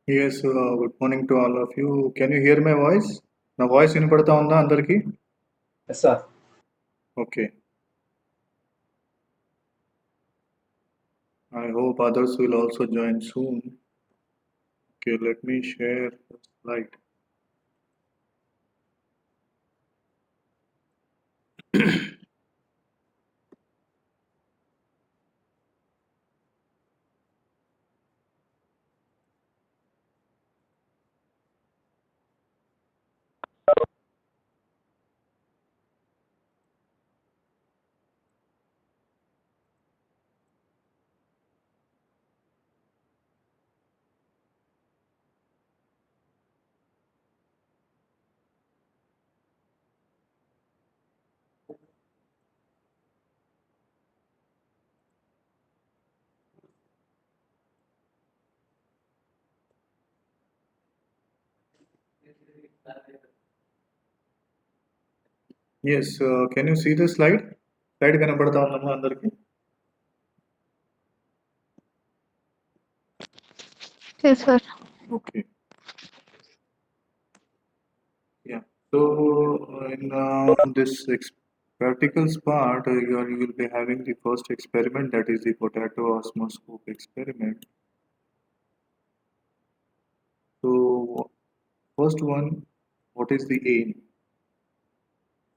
Yes, good morning to all of you. Can you hear my voice? నా voice వినపడతా ఉందా అందరికి? Yes, sir. Okay. I hope others will also join soon. Okay, let me share the slide. Yes, can you see the slide? Slide కనపడతా ఉందమ్మా అందరికి? Yes, sir. Okay. Yeah. So in this practicals part, you will be having the first experiment, that is the potato osmoscope experiment. So first one, what is the aim?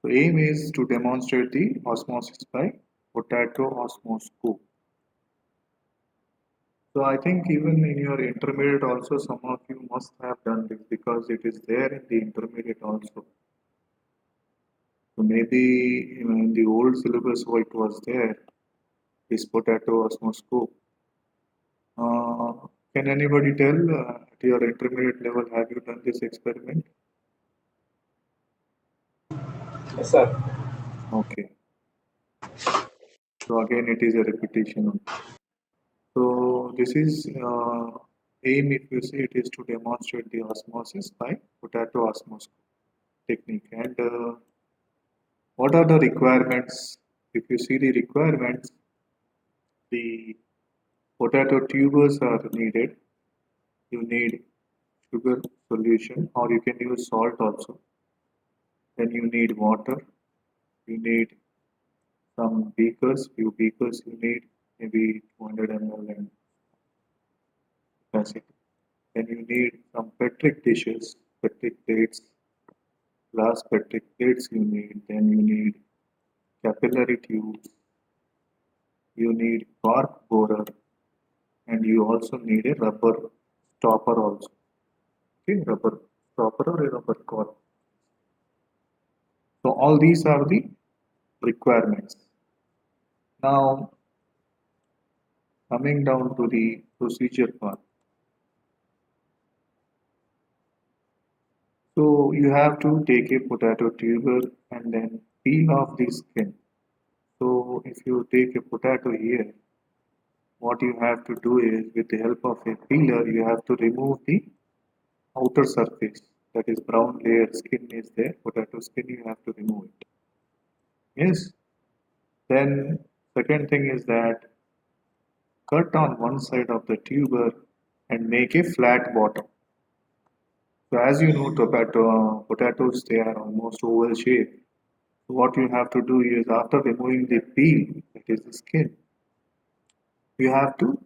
The aim is to demonstrate the osmosis by potato osmoscope. So I think even in your intermediate also some of you must have done this because it is there in the intermediate also. So maybe in the old syllabus it was there, this potato osmoscope. Can anybody tell at your intermediate level, have you done this experiment? Yes, sir. Okay. So again it is a repetition. So this is aim, if you see, it is to demonstrate the osmosis by potato osmoscope technique. And what are the requirements? If you see the requirements, the potato tubers are needed. You need sugar solution, or you can use salt also. Then you need water. You need some beakers, few beakers you need, maybe 200 ml and capacity. Then you need some Petric dishes, Petric plates, glass Petric plates you need. Then you need capillary tubes. You need cork borer, and you also need a rubber stopper also. Okay, rubber stopper or a rubber cork. So all these are the requirements. Now coming down to the procedure part. So you have to take a potato tuber and then peel off the skin. So if you take a potato here, what you have to do is, with the help of a peeler, you have to remove the outer surface, that is brown layer skin is there, potato skin, you have to remove it. Yes. Then second thing is that cut on one side of the tuber and make a flat bottom. So as you know, potatoes, they are almost oval shape. So what you have to do is, after removing the peel, that is the skin, you have to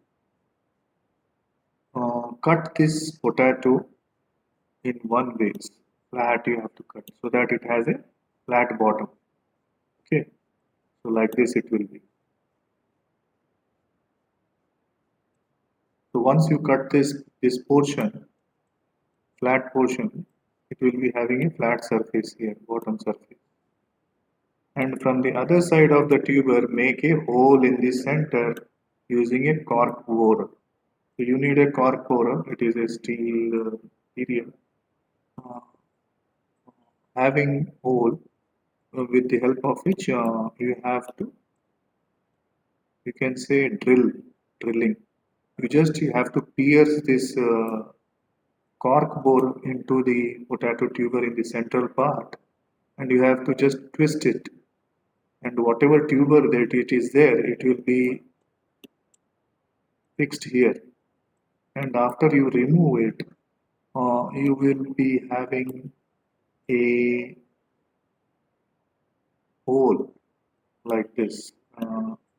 cut this potato in one way. Flat you have to cut so that it has a flat bottom. Okay, so like this it will be. So once you cut this portion, flat portion, it will be having a flat surface here, bottom surface. And from the other side of the tuber, make a hole in the center using a cork borer. So you need a cork borer, it is a steel material, uh, having hole with the help of which you have to, you can say drilling. You have to pierce this cork bore into the potato tuber in the central part, and you have to just twist it, and whatever tuber that it is there, it will be fixed here, and after you remove it, you will be having a hole like this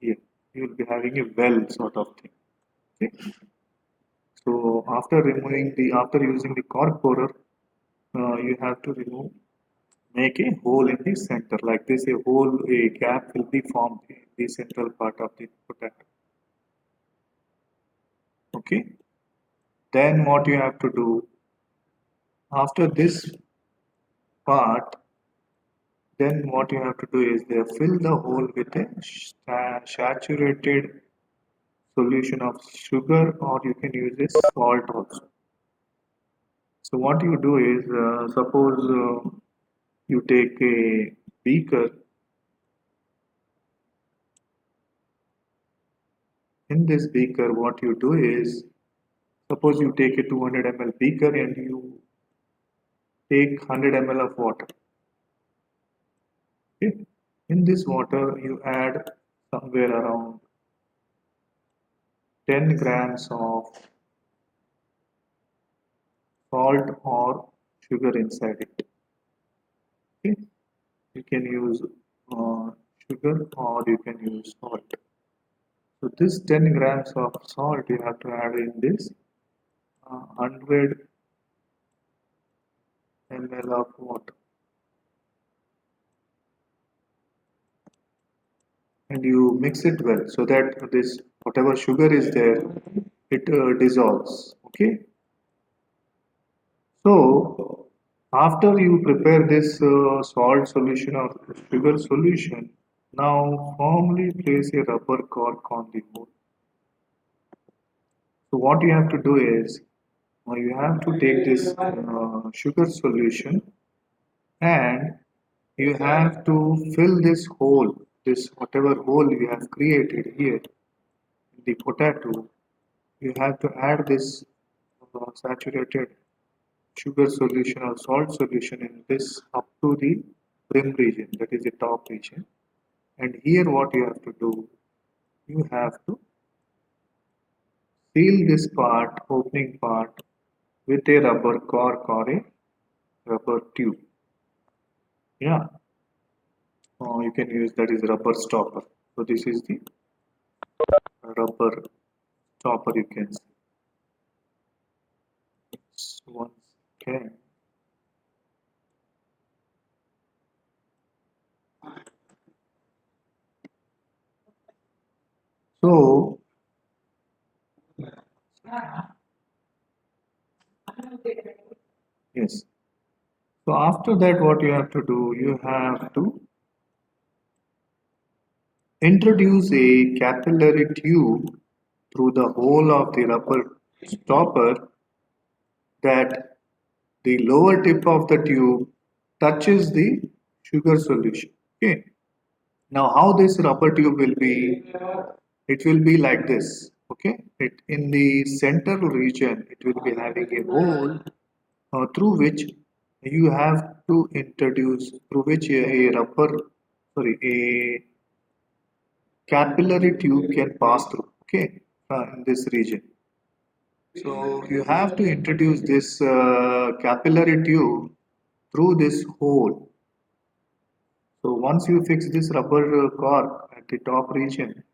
here. You will be having a well sort of thing. Okay. So after using the cork borer, you have to make a hole in the center like this. A gap will be formed in the central part of the potato. Okay. Then what you have to do after this part, then what you have to do is fill the hole with a saturated solution of sugar, or you can use a salt also. So what you do is, suppose you take a beaker. In this beaker, what you do is, suppose you take a 200 ml beaker and you take 100 ml of water. Okay? In this water, you add somewhere around 10 grams of salt or sugar inside it. Okay? You can use uh, sugar or you can use salt. So this 10 grams of salt you have to add in this 100 ml of water, and you mix it well so that this whatever sugar is there, it dissolves. Okay. So after you prepare this salt solution or sugar solution, now firmly place a rubber cork on the hole. So what you have to do is, you have to take this sugar solution, and you have to fill this hole, this whatever hole you have created here in the potato. You have to add this saturated sugar solution or salt solution in this up to the brim region, that is the top region. And here what you have to do, you have to seal this part, opening part, with a rubber cork or a rubber tube. Yeah, you can use that is rubber stopper. So this is the rubber stopper, you can see. Once again. So yes. So after that, what you have to do, you have to introduce a capillary tube through the hole of the rubber stopper, that the lower tip of the tube touches the sugar solution. Okay. Now, how this rubber tube will be? It will be like this. Okay. In the central region, it will be having a hole through which you have to introduce, through which a capillary tube can pass through. Okay. In this region. So you have to introduce this capillary tube through this hole. So once you fix this rubber cork at the top region,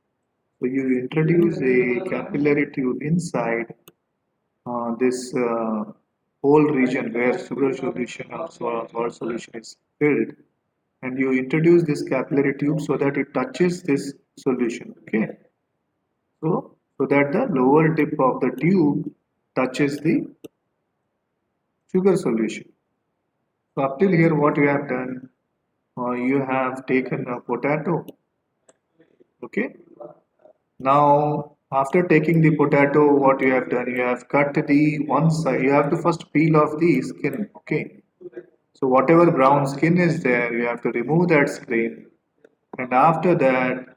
so you introduce a capillary tube inside this whole region where sugar solution or salt solution is filled, and you introduce this capillary tube so that it touches this solution. Okay. So that the lower tip of the tube touches the sugar solution. So up till here, what you have done, you have taken a potato. Okay. Now, after taking the potato, what you have done, you have cut the one side. You have to first peel off the skin. Okay. So whatever brown skin is there, you have to remove that skin, and after that,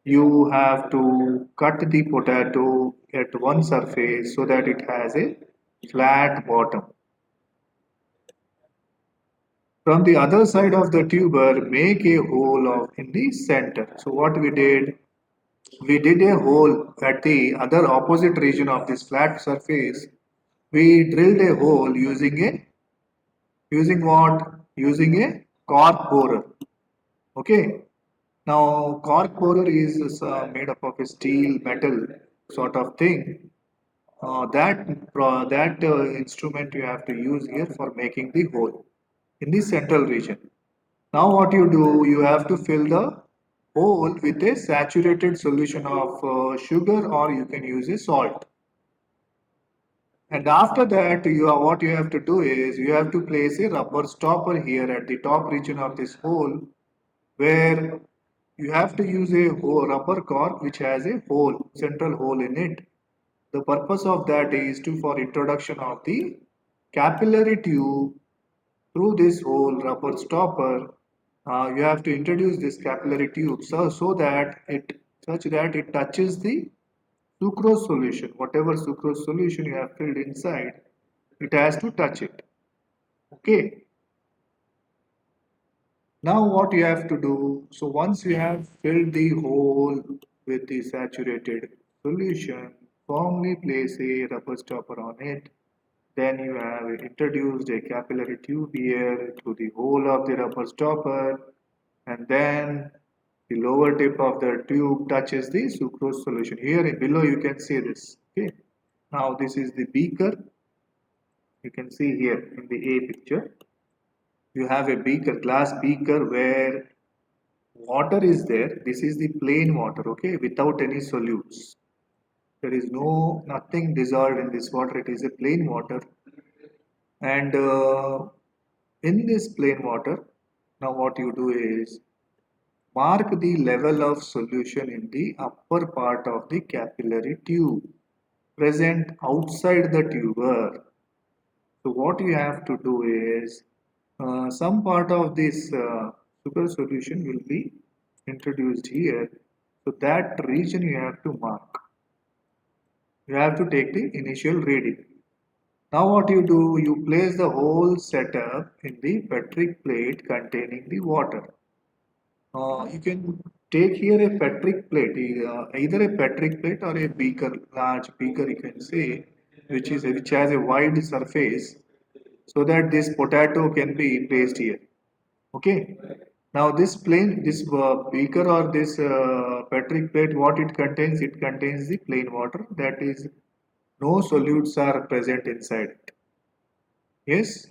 you have to cut the potato at one surface so that it has a flat bottom. From the other side of the tuber, make a hole in the center. So what we did a hole at the other opposite region of this flat surface. We drilled a hole using what? Using a cork borer. Okay. Now cork borer is made up of a steel metal sort of thing. That instrument you have to use here for making the hole in the central region. Now what you do, you have to fill the hole with a saturated solution of sugar, or you can use a salt. And after that, what you have to do is you have to place a rubber stopper here at the top region of this hole, where you have to use a rubber cork which has a central hole in it. The purpose of that is to for introduction of the capillary tube through this hole rubber stopper. You have to introduce this capillary tube so that it touches the sucrose solution. Whatever sucrose solution you have filled inside, it has to touch it. Okay. Now what you have to do, so once you have filled the hole with the saturated solution, firmly place a rubber stopper on it. Then you have introduced a capillary tube here through the hole of the rubber stopper, and then the lower tip of the tube touches the sucrose solution. Here below you can see this. Okay. Now this is the beaker. You can see here in the A picture. You have a beaker, glass beaker where water is there. This is the plain water, okay, without any solutes. There is nothing dissolved in this water. It is a plain water, and in this plain water, now what you do is mark the level of solution in the upper part of the capillary tube present outside the tuber. So what you have to do is some part of this sugar solution will be introduced here. So that region you have to mark. You have to take the initial reading. Now what you do, you place the whole setup in the Petri plate containing the water. You can take here a Petri plate, either a Petri plate or a beaker, large beaker you can say, which has a wide surface, so that this potato can be placed here. Okay. Now this beaker or this Petri plate, what it contains? It contains the plain water. That is, no solutes are present inside it. Yes.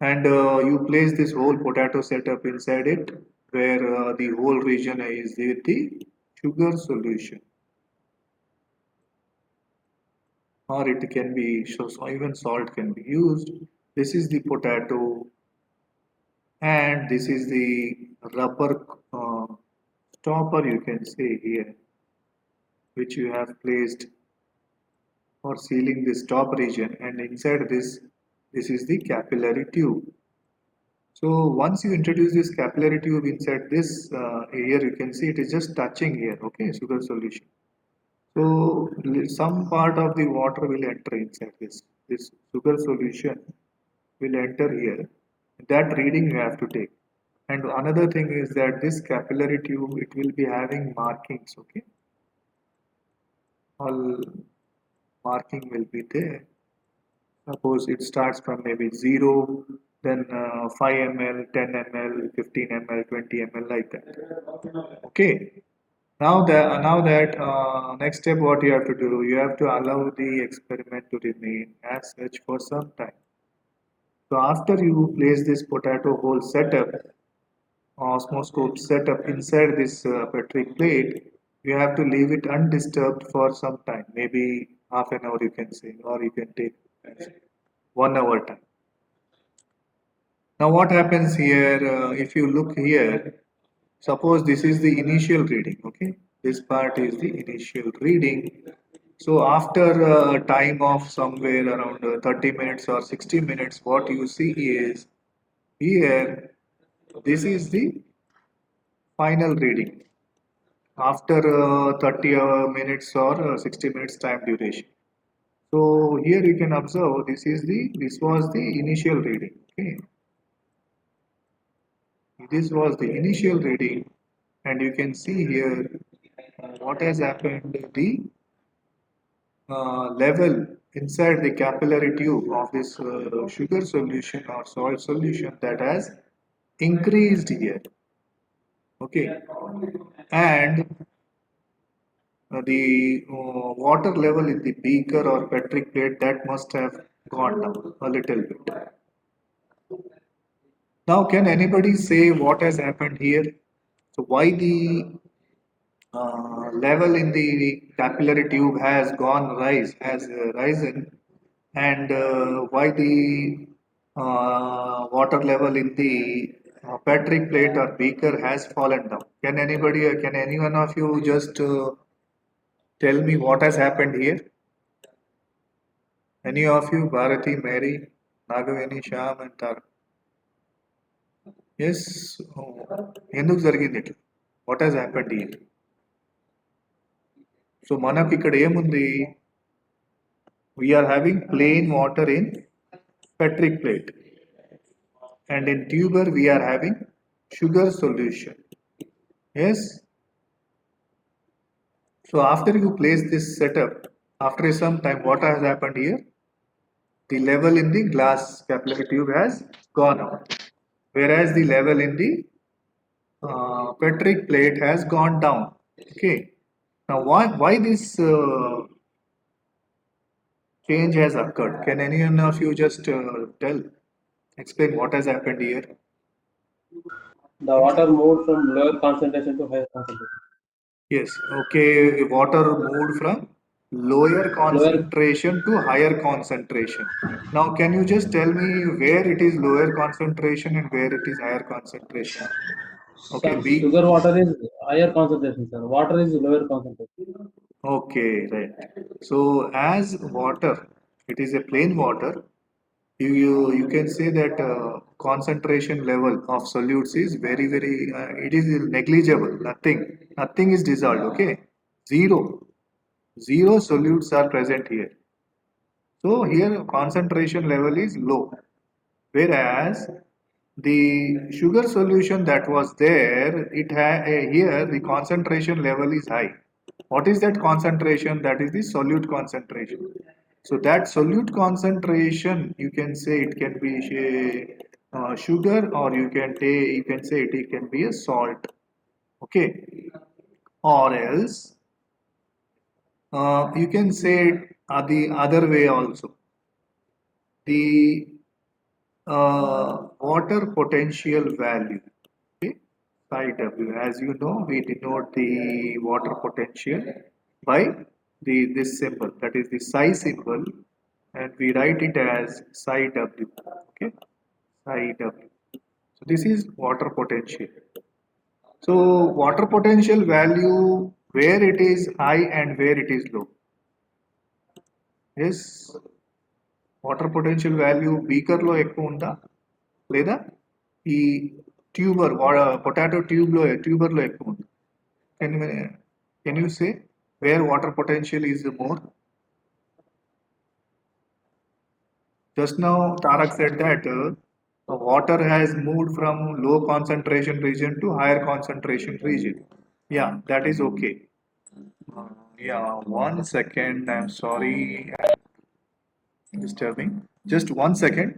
And you place this whole potato setup inside it, where the whole region is the sugar solution, or it can be so even salt can be used. This is the potato, and this is the rubber stopper, you can say here, which you have placed for sealing this top region, and inside this is the capillary tube. So once you introduce this capillary tube inside this here, you can see it is just touching here, okay, sugar solution. So some part of the water will enter inside this sugar solution will enter here. That reading you have to take. And another thing is that this capillary tube, it will be having markings, okay. All marking will be there. Suppose it starts from maybe 0, then 5 ml, 10 ml, 15 ml, 20 ml, like that. Okay. Now that next step, what you have to do, you have to allow the experiment to remain as such for some time. So after you place this potato hole setup, osmoscope setup inside this Petri plate, you have to leave it undisturbed for some time, maybe half an hour you can say, or you can take 1 hour time. Now what happens here, if you look here, suppose this is the initial reading, okay? This part is the initial reading. So after a time of somewhere around 30 minutes or 60 minutes, what you see is here, this is the final reading after 30 minutes or 60 minutes time duration. So here you can observe this was the initial reading. Okay, this was the initial reading, and you can see here what has happened. The level inside the capillary tube of this sugar solution or salt solution that has increased here. Okay, and the water level in the beaker or petri plate that must have gone down a little bit. Now, can anybody say what has happened here? So, why the level in the capillary tube has risen, and why the water level in the petri plate or beaker has fallen down? Can any one of you just tell me what has happened here? Any of you, Bharati, Mary, Nagaveni, Shyam, and Tara? Yes. ఎందుకు జరిగింది ఇట్లా? What has happened here? So మనకి ఇక్కడ ఏముంది? We are having plain water in Petri plate, and in tuber we are having sugar solution. Yes. So after you place this setup, after some time, what has happened here? The level in the glass capillary tube has gone up, whereas the level in the Petri plate has gone down. Okay. Now, why this change has occurred? Can any one of you just explain what has happened here? The water moved from lower concentration to higher concentration. Yes. Okay. Water moved from lower Lower concentration to higher concentration. Now, can you just tell me where it is lower concentration and where it is higher concentration? Okay. sugar water is higher concentration, sir. Water is lower concentration. Okay, right. So as water, it is a plain water. You can say that concentration level of solutes is very it is negligible. Nothing is dissolved. Okay, zero solutes are present here. So here concentration level is low, whereas the sugar solution that was there, here the concentration level is high. What is that concentration? That is the solute concentration. So that solute concentration, you can say it can be sugar, or you can say it can be a salt. Okay, or else you can say it the other way also. The water potential value. Okay, psi W. As you know, we denote the water potential by this symbol, that is the psi symbol, and we write it as psi W. Okay, psi W. So this is water potential. So water potential value, where it is high and where it is low. Yes, water potential value బీకర్లో ఎక్కువ ఉందా లేదా ఈ potato ట్యూబర్లో ఎక్కువ ఉంది can can you say where water potential is more just now Tarak said that water has moved from low concentration region to higher concentration region. Yeah, that is okay. Yeah, 1 second. I'm sorry, disturbing. Just 1 second.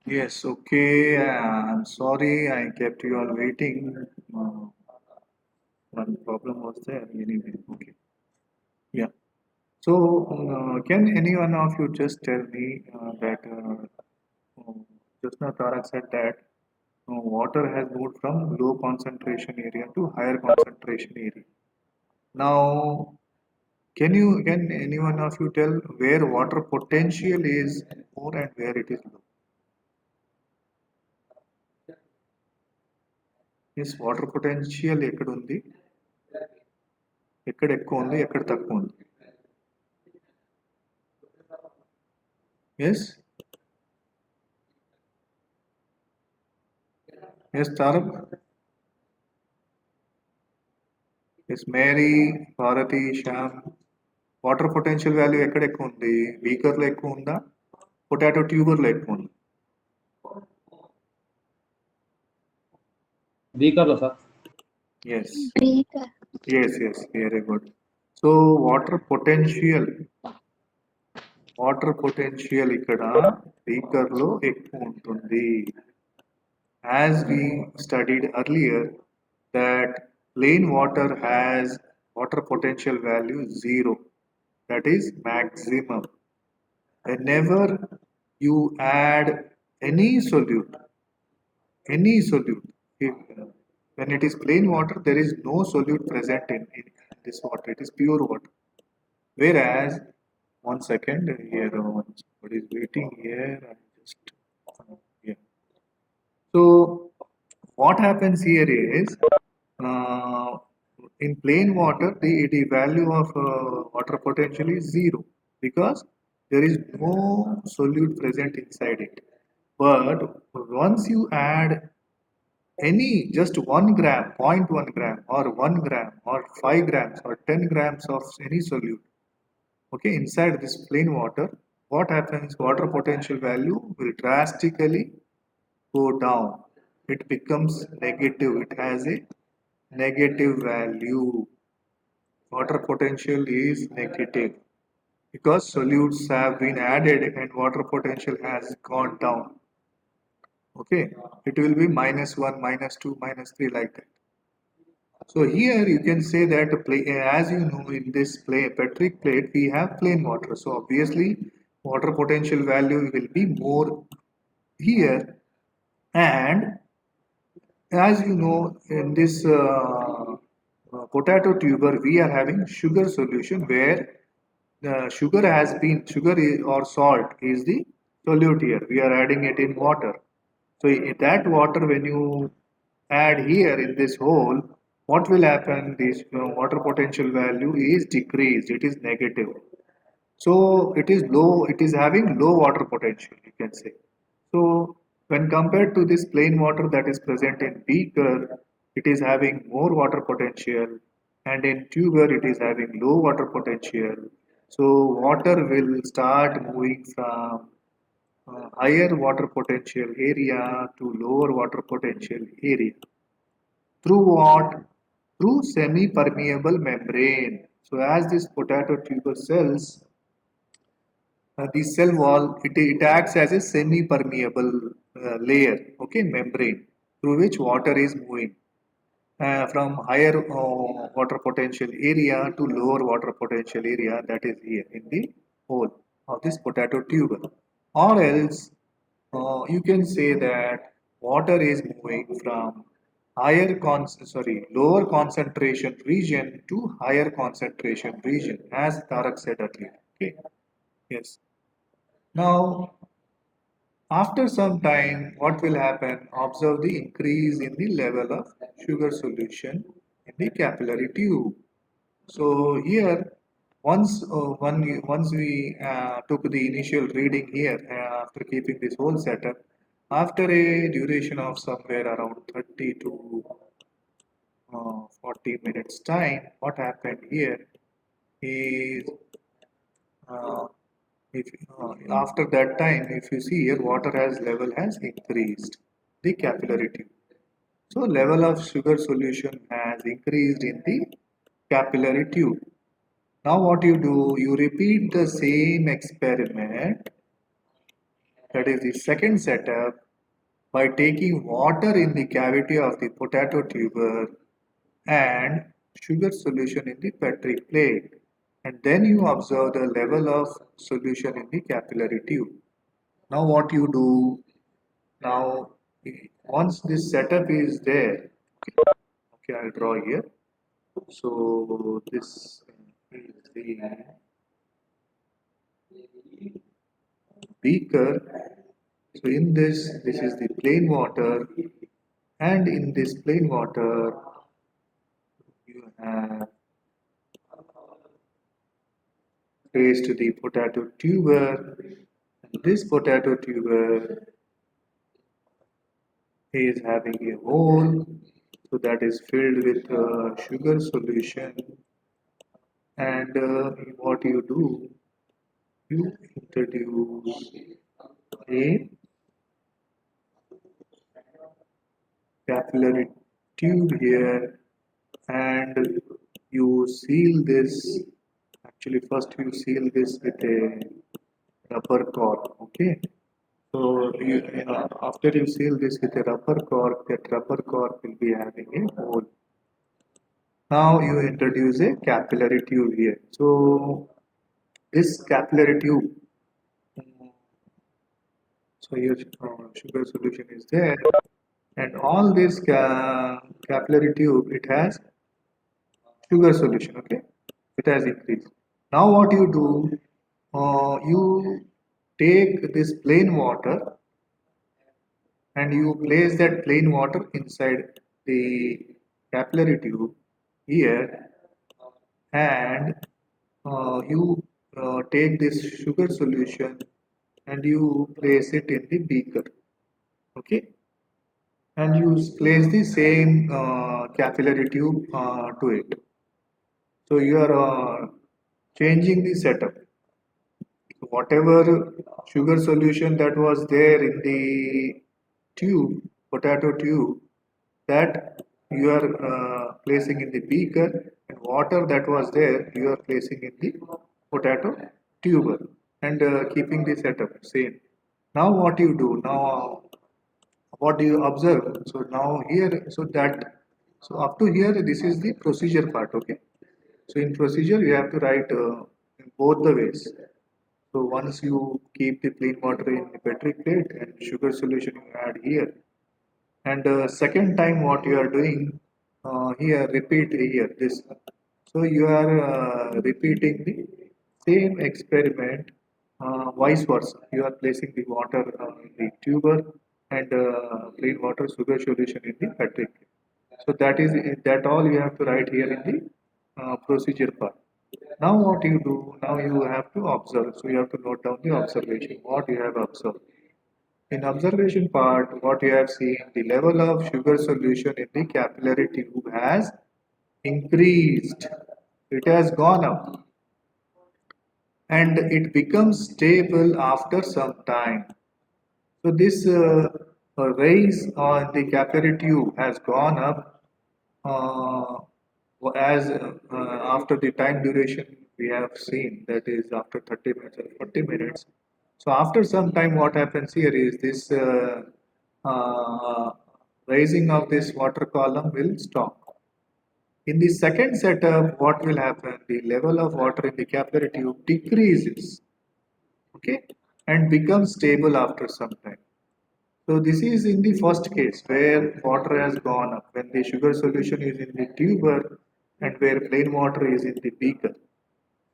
Yes, okay. I'm sorry I kept you all waiting. One problem was there anyway. Okay. Yeah. So, can any one of you just tell me that just now Tarak said that water has moved from low concentration area to higher concentration area. Now, can any one of you tell where water potential is more and where it is low? Yes, water potential ఎక్కడ ఉంది ఎక్కడ ఎక్కువ ఉంది ఎక్కడ తక్కువ ఉంది ఎస్ ఎస్ తారక్ ఎస్ మేరీ భారతి శ్యామ్ వాటర్ పొటెన్షియల్ వాల్యూ ఎక్కడ ఎక్కువ ఉంది బీకర్లో ఎక్కువ ఉందా పొటాటో ట్యూబర్లో ఎక్కువ ఉంది బీకర్లో sir. Yes Breaker. Yes very good so water potential ఇక్కడ బీకర్లో ఎక్కువ ఉంటుంది as we studied earlier that plain water has water potential value 0, that is maximum. Whenever you add any solute if, when it is plain water there is no solute present in this water, it is pure water. Whereas, one second here, somebody is waiting here. I just yeah. So what happens here is uh, in plain water the value of water potential is 0 because there is no solute present inside it. But once you add any just 1 gram, 0.1 gram or 1 gram or 5 grams or 10 grams of any solute, okay, inside this plain water, what happens? Water potential value will drastically go down. It becomes negative. It has a negative value. Water potential is negative because solutes have been added and water potential has gone down. Okay, it will be -1, -2, -3 like that. So here you can say that as you know in this Patrick plate we have plain water. So obviously water potential value will be more here, and as you know in this potato tuber we are having sugar solution where the sugar or salt is the solute here. We are adding it in water. So that water when you add here in this hole, what will happen? This water potential value is decreased. It is negative. So it is low. It is having low water potential. You can say. So when compared to this plain water that is present in beaker, it is having more water potential, and in tuber it is having low water potential. So water will start moving from higher water potential area to lower water potential area. Through what? Through semi-permeable membrane. So as this potato tuber cells, the cell wall, it acts as a semi-permeable layer, okay, membrane, through which water is moving from higher water potential area to lower water potential area, that is here in the hole of this potato tuber. Or else you can say that water is moving from lower concentration region to higher concentration region, as Tarak said earlier. Okay. Yes. Now, after some time, what will happen? Observe the increase in the level of sugar solution in the capillary tube. So here, once we took the initial reading here after keeping this whole setup, after a duration of somewhere around 30 to 40 minutes time, what happened here is uh, if after that time, if you see here, water has level has increased the capillary tube. So level of sugar solution has increased in the capillary tube. Now what you do, you repeat the same experiment that is the second setup, by taking water in the cavity of the potato tuber and sugar solution in the Petri plate, and then you observe the level of solution in the capillary tube. Now what you do, now once this setup is there, okay, I'll draw here. So this is the beaker. So in this is the plain water, and in this plain water you have placed the potato tuber. And this potato tuber is having a hole, so that is filled with sugar solution. And what you do, you introduce a capillary tube here, and you seal this. Actually, first you seal this with a rubber cork. Okay, so after you seal this with a rubber cork, that rubber cork will be having a hole. Now you introduce a capillary tube here. So this capillary tube, so your sugar solution is there, and all this capillary tube, it has sugar solution. Okay, it has increased. Now what you do, you take this plain water and you place that plain water inside the capillary tube here, and you take this sugar solution and you place it in the beaker. Okay, and you place the same capillary tube to it. So you are changing the setup. So whatever sugar solution that was there in the tube, potato tube, that you are placing in the beaker, and water that was there you are placing in the potato tuber, and keeping the setup same. Now what you do, now what do you observe? So now here, so up to here this is the procedure part. Okay, so in procedure you have to write in both the ways. So once you keep the plain water in the Petri plate and sugar solution you add here, and second time what you are doing here, repeat here this. So you are repeating the same experiment, vice versa. You are placing the water in the tuber and plain water sugar solution in the Petri plate. So that all you have to write here in the procedure part. Now what you do? Now you have to observe. So you have to note down the observation. What you have observed. In observation part, what you have seen, the level of sugar solution in the capillary tube has increased. It has gone up, and it becomes stable after some time. So this rise on the capillary tube has gone up uh, as after the time duration we have seen, that is after 30 minutes or 40 minutes. So after some time what happens here is this uh, rising of this water column will stop. In the second setup, what will happen? The level of water in the capillary tube decreases, okay, and becomes stable after some time. So this is in the first case where water has gone up, when the sugar solution is in the tuber and where plain water is in the beaker.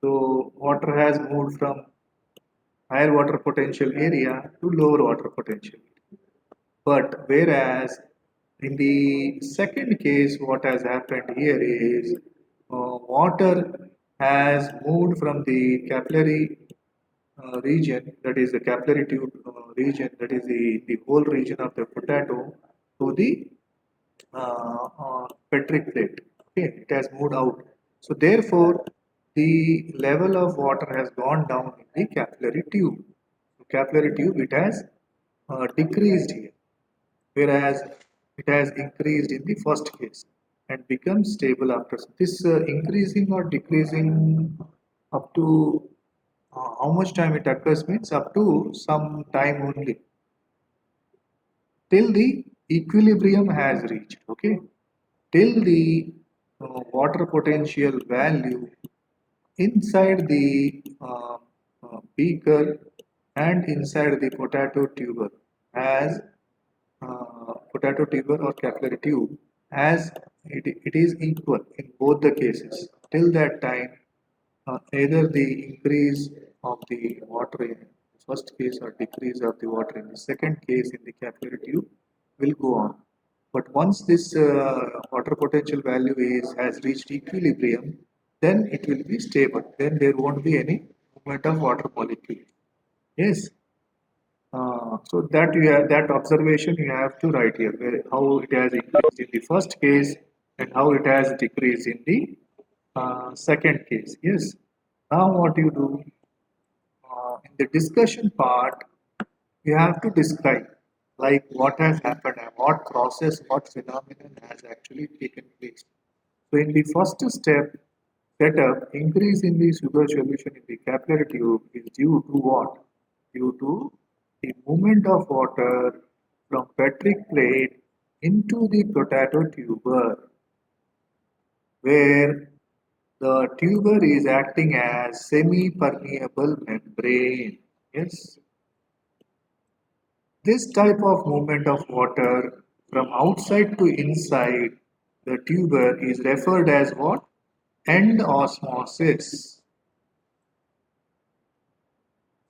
So water has moved from higher water potential area to lower water potential. But whereas in the second case, what has happened here is water has moved from the capillary region, that is the capillary tube region, that is the whole region of the potato, to the Petri plate. Okay, it has moved out. So therefore, the level of water has gone down in the capillary tube. So capillary tube, it has decreased here, whereas it has increased in the first case and becomes stable after. This increasing or decreasing up to How much time it occurs means up to some time only, till the equilibrium has reached. Okay, till the water potential value inside the beaker and inside the potato tuber or capillary tube as it is equal in both the cases. Till that time, either the increase of the water in the first case or decrease of the water in the second case in the capillary tube will go on. But once this water potential value has reached equilibrium, then it will be stable. Then there won't be any movement of water molecule. Yes. So that you have that observation you have to write here, where how it has increased in the first case and how it has decreased in the second case. Yes. Now what you do in the discussion part, you have to describe like what has happened and what process, what phenomenon has actually taken place. So in the first step, setup, increase in the sugar solution in the capillary tube is due to what? Due to the movement of water from Petric plate into the potato tuber, where the tuber is acting as semi-permeable membrane. Yes, this type of movement of water from outside to inside the tuber is referred as what? End osmosis.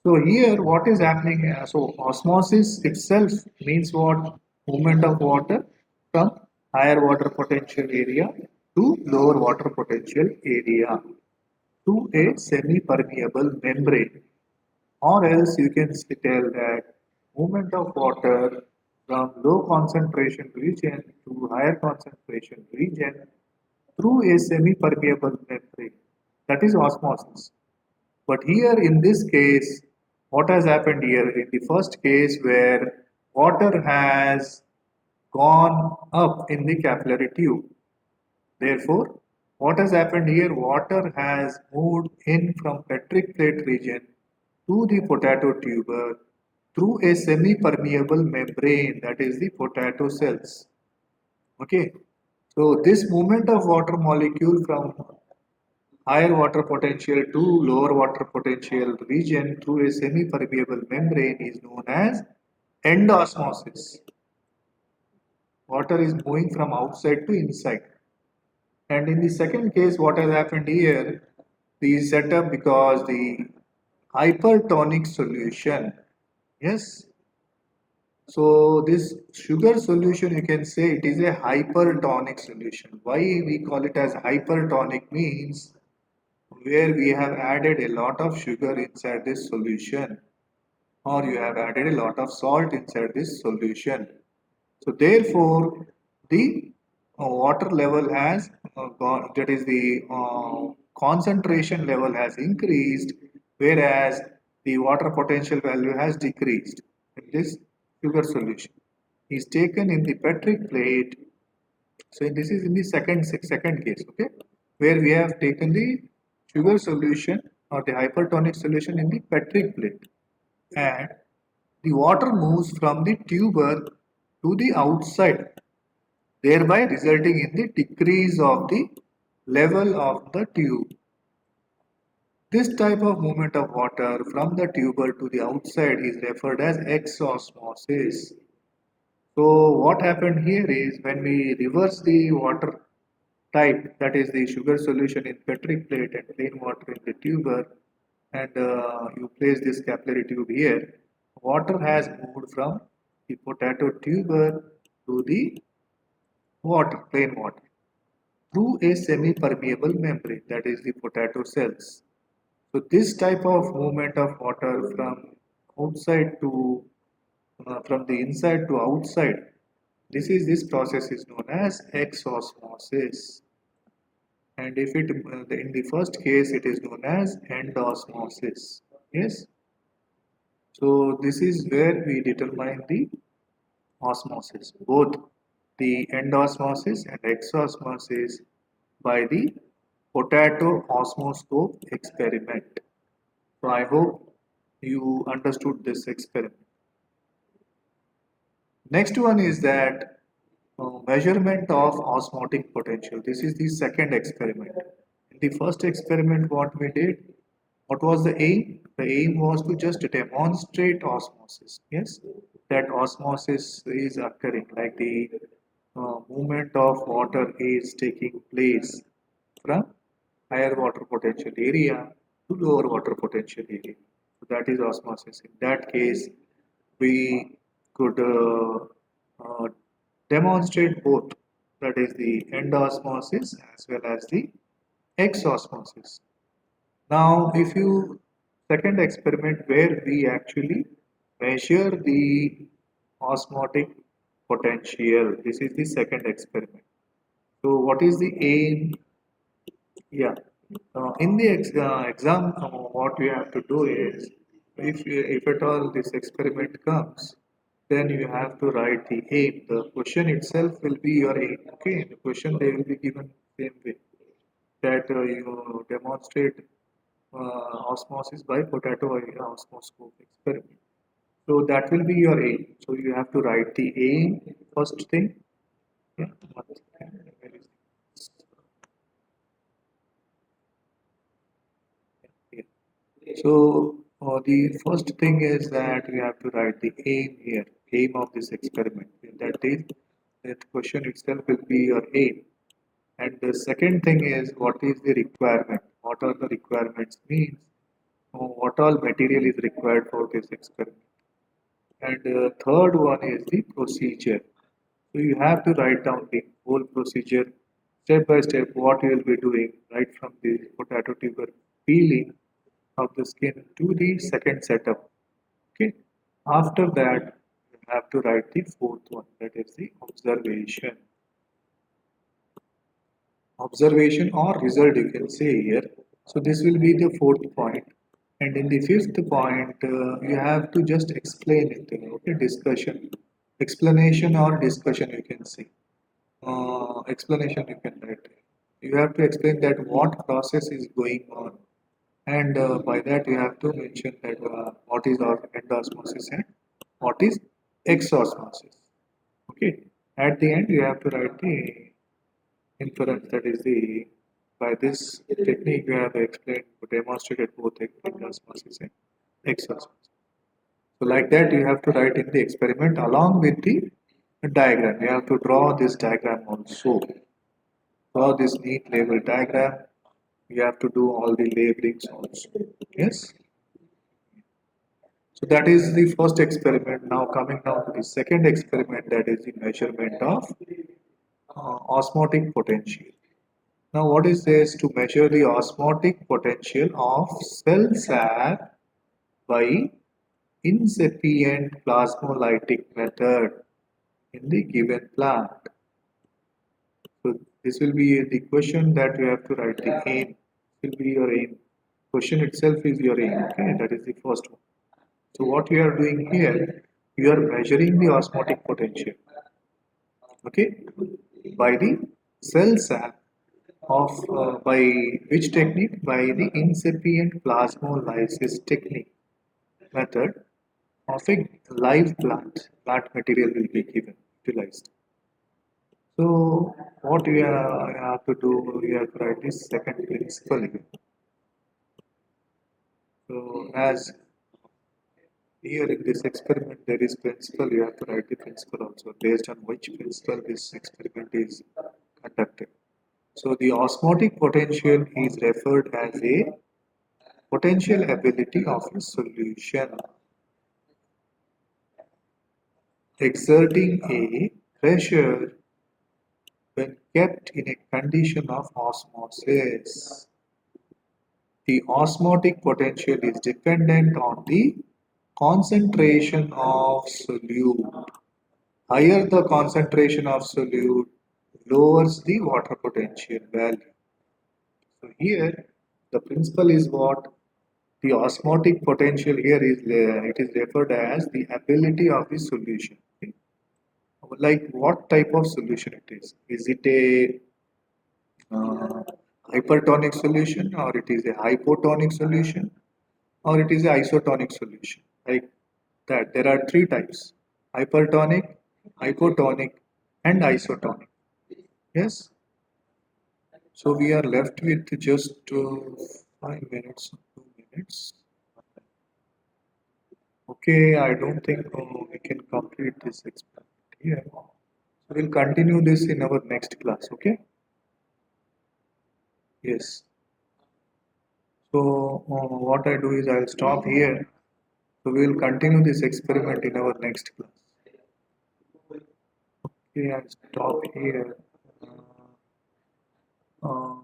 So here what is happening? So osmosis itself means what? Movement of water from higher water potential area to lower water potential area to a semi-permeable membrane. Or else you can tell that movement of water from low concentration region to higher concentration region through a semi-permeable membrane. That is osmosis. But here in this case, what has happened here in the first case where water has gone up in the capillary tube. Therefore, what has happened here? Water has moved in from Petric plate region to the potato tuber through a semi-permeable membrane, that is the potato cells. Okay, so this movement of water molecule from higher water potential to lower water potential region through a semi-permeable membrane is known as endosmosis. Water is moving from outside to inside. And in the second case, what has happened here, the setup because the hypertonic solution, yes. So this sugar solution, you can say it is a hypertonic solution. Why we call it as hypertonic means where we have added a lot of sugar inside this solution or you have added a lot of salt inside this solution. So therefore, the water level has gone, that is the concentration level has increased, whereas the water potential value has decreased in this sugar solution. Is taken in the Petric plate. So this is in the second case, okay, where we have taken the sugar solution or the hypertonic solution in the Petric plate, and the water moves from the tuber to the outside, thereby resulting in the decrease of the level of the tube. This type of movement of water from the tuber to the outside is referred as exosmosis. So what happened here is when we reverse the water type, that is the sugar solution in Petric plate and plain water in the tuber, and you place this capillary tube here, water has moved from the potato tuber to the water, plain water, through a semi-permeable membrane, that is the potato cells. So this type of movement of water from outside to from the inside to outside, this process is known as exosmosis. And if it in the first case it is known as endosmosis. Yes. So this is where we determine the osmosis, both the endosmosis and exosmosis by the potato osmoscope experiment. So I hope you understood this experiment. Next one is that measurement of osmotic potential. This is the second experiment. In the first experiment, what we did, what was the aim? The aim was to just demonstrate osmosis. Yes, that osmosis is occurring, like the movement of water is taking place from higher water potential area to lower water potential area. So that is osmosis. In that case, we could uh, demonstrate both, that is the end osmosis as well as the X osmosis. Now, if you second experiment where we actually measure the osmotic potential, this is the second experiment. So, what is the aim? Yeah, in the exam, what we have to do is, if at all this experiment comes, then you have to write the aim. The question itself will be your aim. Okay, the question they will be given same way, that you demonstrate osmosis by potato osmoscope experiment. So that will be your aim. So you have to write the aim first thing. Yeah, one second. Where is it? Yeah. So the first thing is that we have to write the aim here, aim of this experiment. That is, that question itself will be your aim. And the second thing is what is the requirement? What are the requirements means? What all material is required for this experiment? And third one is the procedure. So you have to write down the whole procedure, step by step, what you will be doing, right from the potato tuber peeling of the skin to the second setup. Okay. After that, you have to write the fourth one, that is the observation. Observation or result, you can say here. So this will be the fourth point. And in the fifth point, you have to just explain it. Okay, discussion, explanation or discussion, you can say. Explanation you can write. You have to explain that what process is going on, and by that you have to mention that what is endosmosis and what is exosmosis. Okay. At the end, you have to write the inference, that is the by this technique we have explained demonstrated both endosmosis and exosmosis. So like that you have to write in the experiment along with the diagram. You have to draw this diagram also. Draw this neat label diagram. You have to do all the labelings also. Yes. So that is the first experiment. Now coming down to the second experiment, that is the measurement of osmotic potential. Now, what is this? To measure the osmotic potential of cell sap by incipient plasmolytic method in the given plant. So, this will be the question that you have to write. The aim will be your aim. Question itself is your aim. Okay, that is the first one. So, what you are doing here, you are measuring the osmotic potential. Okay, by the cell sap of by which technique? By the incipient plasmolysis technique method of a live plant material will be given utilized. So what we have to do, we have to write this second principle here. So as here in this experiment there is principle, you have to write the principle also, based on which principle this experiment is conducted. So the osmotic potential is referred as a potential ability of a solution exerting a pressure when kept in a condition of osmosis. The osmotic potential is dependent on the concentration of solute. Higher the concentration of solute, lowers the water potential value. So here the principle is what? The osmotic potential here is it is referred as the ability of the solution. Okay? Like what type of solution it is? Is it a uh, hypertonic solution or it is a hypotonic solution? or it is a isotonic solution. Like that, there are three types: hypertonic, hypotonic, and isotonic. Yes. So we are left with just 5 minutes, 2 minutes. Okay, I don't think we can complete this experiment here. So we'll continue this in our next class. Okay. Yes. So what I do is I'll stop here. So we'll continue this experiment in our next class. Okay, I'll stop here. Uh,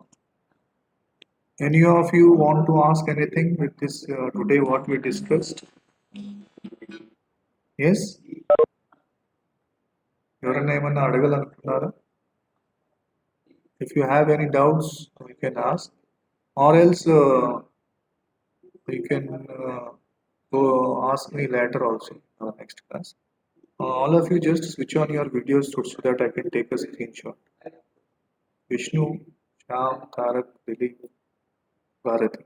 any of you want to ask anything with this today what we discussed? Yes? ఎవరైనా ఏమన్నా అడగాలనుకున్నారా? If you have any doubts, you can ask, or else you can go ask me later also in our next class. All of you just switch on your videos so that I can take a screenshot. Vishnu, Sham, Tarak, Dilip, Bharati.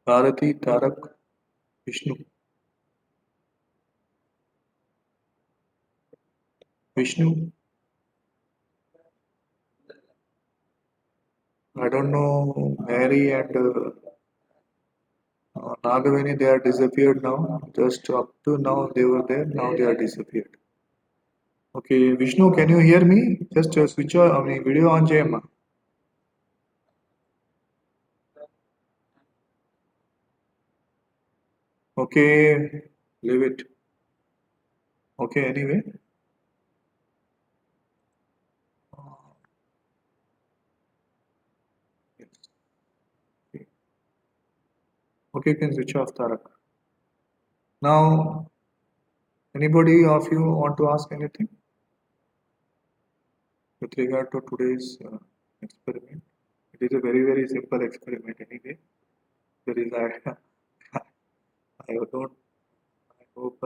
Bharati, Tarak, Vishnu. Vishnu, I don't know, Mary and Nagavini, they are disappeared now. Just up to now they were there, now they are disappeared. Okay, Vishnu, can you hear me? Just switch on, video on చేయమ్మా. Okay, leave it. Okay, anyway. Yes. Okay. Okay, you can switch off Tarak. Now, anybody of you want to ask anything with regard to today's experiment? It is a very, very simple experiment anyway. There is I don't, I hope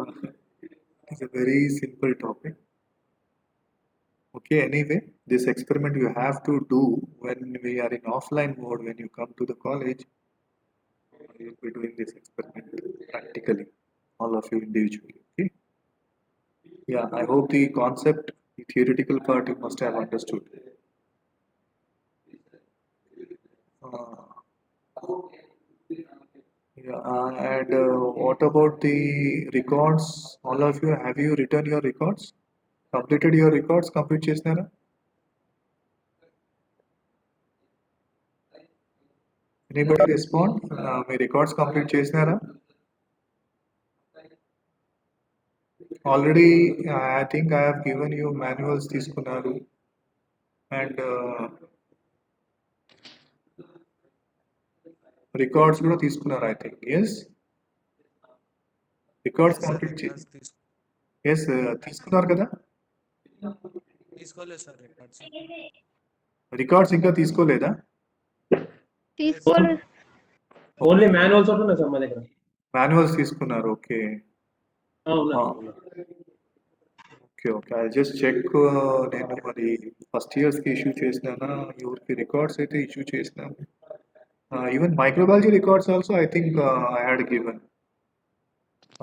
it's a very simple topic. Okay, anyway, this experiment you have to do when we are in offline mode. When you come to the college, you will be doing this experiment practically, all of you individually. Okay. Yeah, I hope the concept, the theoretical part, you must have understood. Uh, yeah, and what about the records? All of you, have you written your records? Completed your records? Complete చేసినారా? Anybody respond? మీ records complete చేసినారా? Already, I think I have given you manuals తీసుకున్నారు and records కూడా తీసుకున్నారు I think. Yes? Records sir complete records yes, తీసుకున్నారు కదా? తీసుకోలేదు sir records records ఇంకా తీసుకోలేదా? తీసుకోలేదు. ఓన్లీ మాన్యువల్స్ ఉంటున్నాయి సార్ మా దగ్గర. మాన్యువల్స్ తీసుకున్నారు. Okay. Okay okay I just check. నేను మరి ఫస్ట్ ఇయర్స్కి ఇష్యూ చేసినానా ఎవరికి రికార్డ్స్ అయితే ఇష్యూ చేసినాను. Even microbiology records also I think I had given.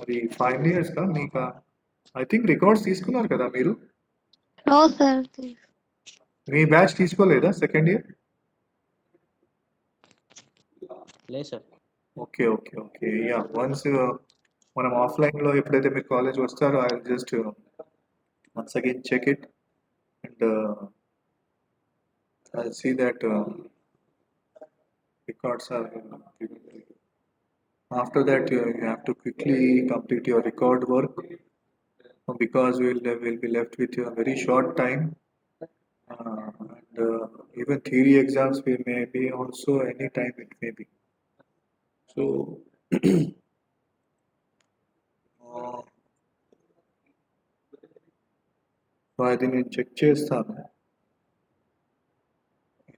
అది ఫైనల్ ఇయర్స్గా మీకు ఐ థింక్ రికార్డ్స్ తీసుకున్నారు కదా మీరు? No sir. మీ బ్యాచ్ తీసుకోలేదా సెకండ్ ఇయర్? లేదు sir. Okay okay okay ya once మనం ఆఫ్లైన్లో ఎప్పుడైతే మీరు కాలేజ్ వస్తారో I just once again check it and I'll see that records are given to you. After that you have to quickly complete your record work because we'll be left with a very short time and even theory exams we may be also any time it may be. So అది నేను check చేస్తాను.